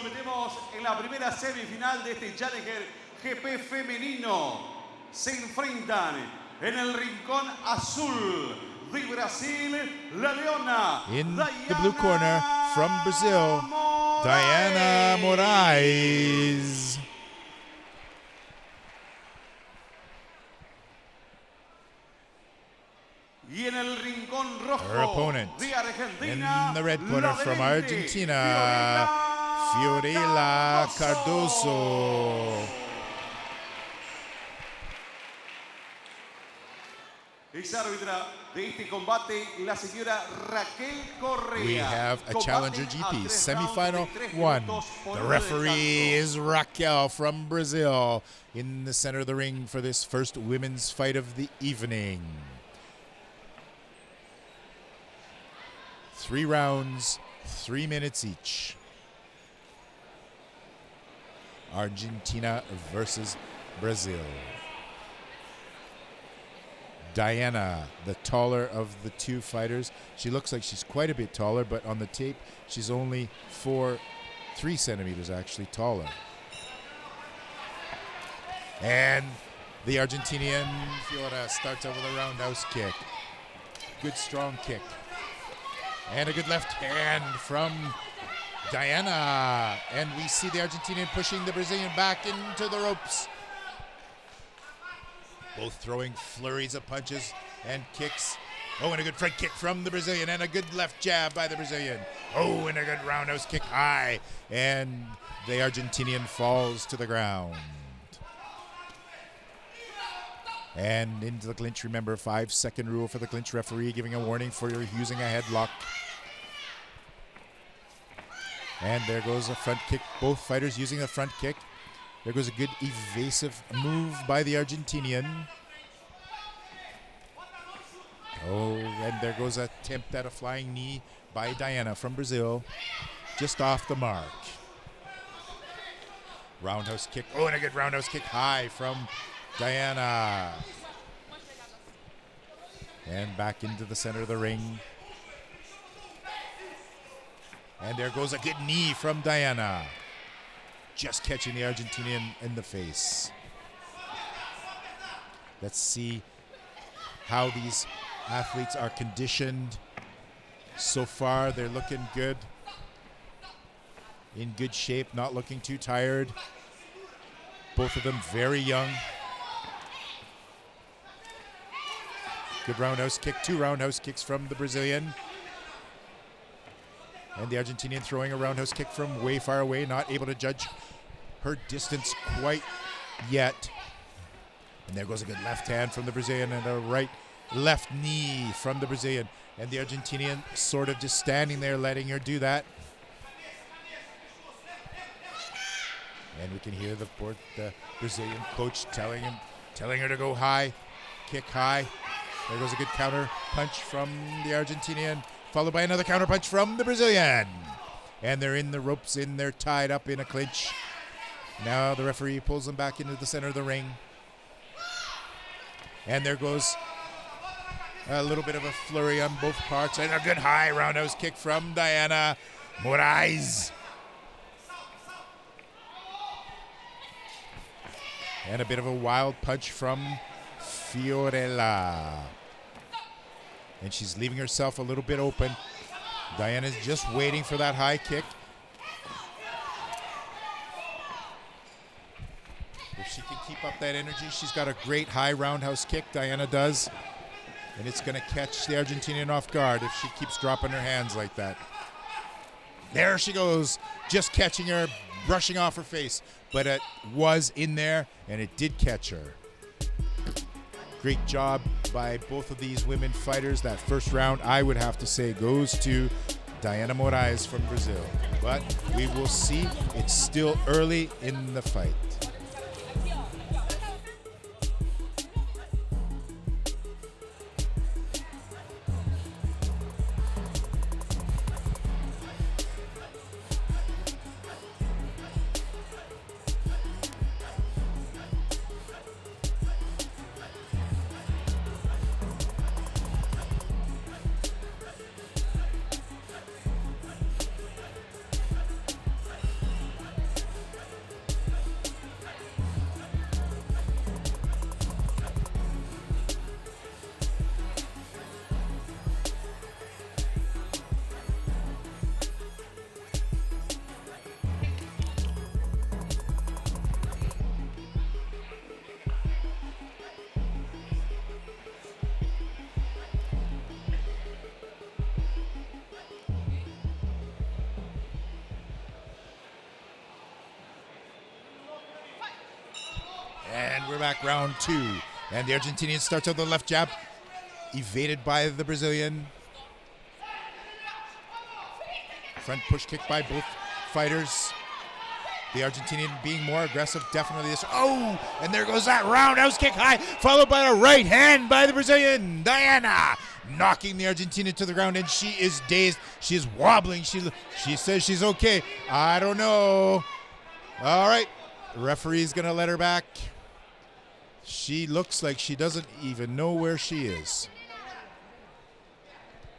Metemos en la primera semifinal de este Challenger GP femenino. Se enfrentan en el rincón azul de Brasil, la leona. In the blue corner from Brazil, Diana Moraes. Y en el rincón rojo, her opponent de Argentina, in the red corner from Argentina, Fiorella Cardozo. Es árbitra de este combate la señora Raquel Correa. We have a Challenger GP semifinal 1. The referee is Raquel from Brazil in the center of the ring for this first women's fight of the evening. 3 rounds, 3 minutes each. Argentina versus Brazil. Diana, the taller of the two fighters. She looks like she's quite a bit taller, but on the tape, she's only 3 centimeters actually taller. And the Argentinian Fiorella starts out with a roundhouse kick. Good strong kick. And a good left hand from Diana. And we see the Argentinian pushing the Brazilian back into the ropes. Both throwing flurries of punches and kicks. Oh, and a good front kick from the Brazilian, and a good left jab by the Brazilian. Oh, and a good roundhouse kick high. And the Argentinian falls to the ground. And into the clinch. Remember, 5-second rule for the clinch referee, giving a warning for using a headlock. And there goes a front kick. Both fighters using a front kick. There goes a good evasive move by the Argentinian. Oh, and there goes an attempt at a flying knee by Diana from Brazil. Just off the mark. Roundhouse kick. Oh, and a good roundhouse kick high from Diana. And back into the center of the ring. And there goes a good knee from Diana. Just catching the Argentinian in the face. Let's see how these athletes are conditioned. So far, they're looking good. In good shape, not looking too tired. Both of them very young. Good roundhouse kick, 2 roundhouse kicks from the Brazilian. And the Argentinian throwing a roundhouse kick from way far away, not able to judge her distance quite yet. And there goes a good left hand from the Brazilian and a right left knee from the Brazilian. And the Argentinian sort of just standing there letting her do that. And we can hear the Brazilian coach telling her to go high, kick high. There goes a good counter punch from the Argentinian, followed by another counter punch from the Brazilian. And they're in the ropes, they're tied up in a clinch. Now the referee pulls them back into the center of the ring. And there goes a little bit of a flurry on both parts. And a good high roundhouse kick from Diana Moraes. And a bit of a wild punch from Fiorella. And she's leaving herself a little bit open. Diana's just waiting for that high kick. If she can keep up that energy, she's got a great high roundhouse kick, Diana does. And it's going to catch the Argentinian off guard if she keeps dropping her hands like that. There she goes, just catching her, brushing off her face. But it was in there, and it did catch her. Great job by both of these women fighters. That first round, I would have to say, goes to Diana Moraes from Brazil. But we will see. It's still early in the fight. And we're back, round 2. And the Argentinian starts out the left jab, evaded by the Brazilian. Front push kick by both fighters. The Argentinian being more aggressive, definitely this. Oh, and there goes that roundhouse kick high, followed by a right hand by the Brazilian, Diana, knocking the Argentinian to the ground, and she is dazed. She is wobbling. She says she's okay. I don't know. All right, the referee's gonna let her back. She looks like she doesn't even know where she is.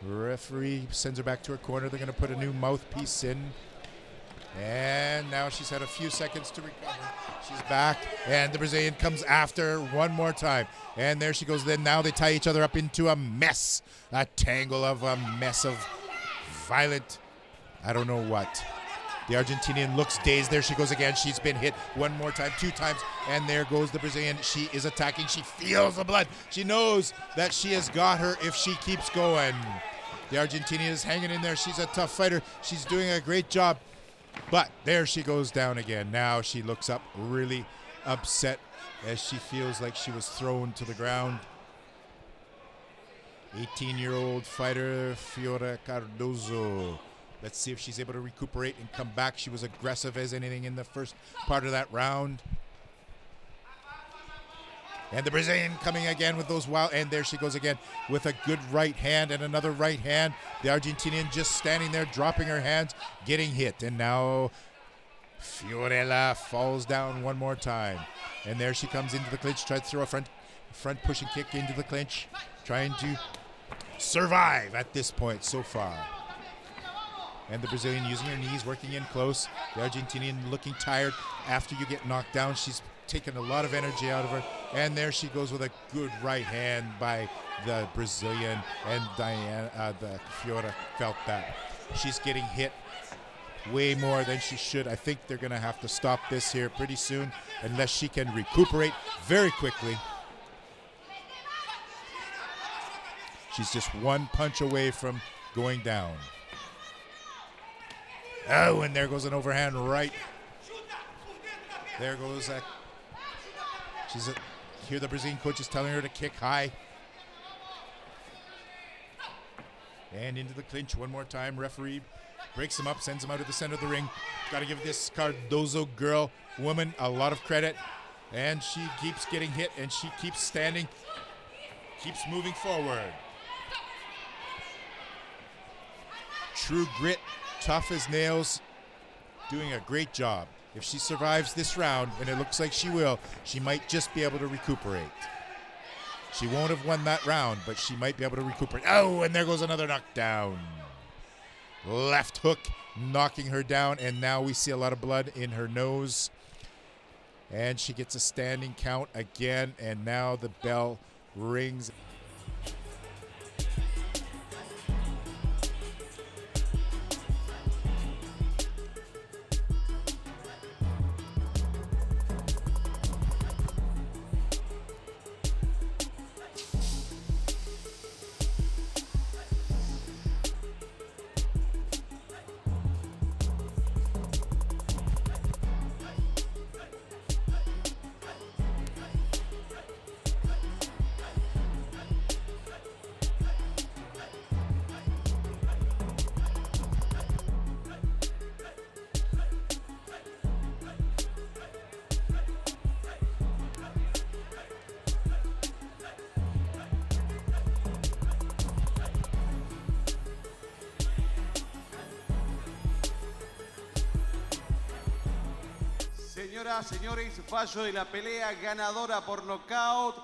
The referee sends her back to her corner. They're gonna put a new mouthpiece in. And now she's had a few seconds to recover. She's back, and the Brazilian comes after one more time. And there she goes. Then now they tie each other up into a mess, a tangle of a mess of violent, I don't know what. The Argentinian looks dazed. There she goes again. She's been hit one more time, 2 times, and there goes the Brazilian. She is attacking. She feels the blood. She knows that she has got her if she keeps going. The Argentinian is hanging in there. She's a tough fighter. She's doing a great job. But there she goes down again. Now she looks up really upset as she feels like she was thrown to the ground. 18-year-old fighter Fiorella Cardozo. Let's see if she's able to recuperate and come back. She was aggressive as anything in the first part of that round. And the Brazilian coming again with those wild, and there she goes again with a good right hand and another right hand. The Argentinian just standing there, dropping her hands, getting hit. And now Fiorella falls down one more time. And there she comes into the clinch, tries to throw a front pushing kick into the clinch, trying to survive at this point so far. And the Brazilian using her knees, working in close. The Argentinian looking tired after you get knocked down. She's taken a lot of energy out of her. And there she goes with a good right hand by the Brazilian. And Diana, the Fiorella felt that. She's getting hit way more than she should. I think they're going to have to stop this here pretty soon unless she can recuperate very quickly. She's just one punch away from going down. Oh, and there goes an overhand right. There goes that. Here the Brazilian coach is telling her to kick high. And into the clinch one more time. Referee breaks him up, sends him out of the center of the ring. Got to give this Cardozo woman a lot of credit. And she keeps getting hit, and she keeps standing, keeps moving forward. True grit, tough as nails, doing a great job. If she survives this round, and it looks like she will, she might just be able to recuperate. She won't have won that round, but she might be able to recuperate. Oh, and there goes another knockdown. Left hook knocking her down, and now we see a lot of blood in her nose. And she gets a standing count again, and now the bell rings. Señoras, señores, fallo de la pelea, ganadora por nocaut,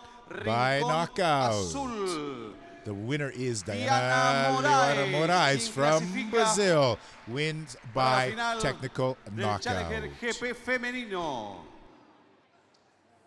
by Rincón knockout. Azul. The winner is Diana Leoa Moraes from Brazil. Wins by technical knockout. Challenger GP femenino.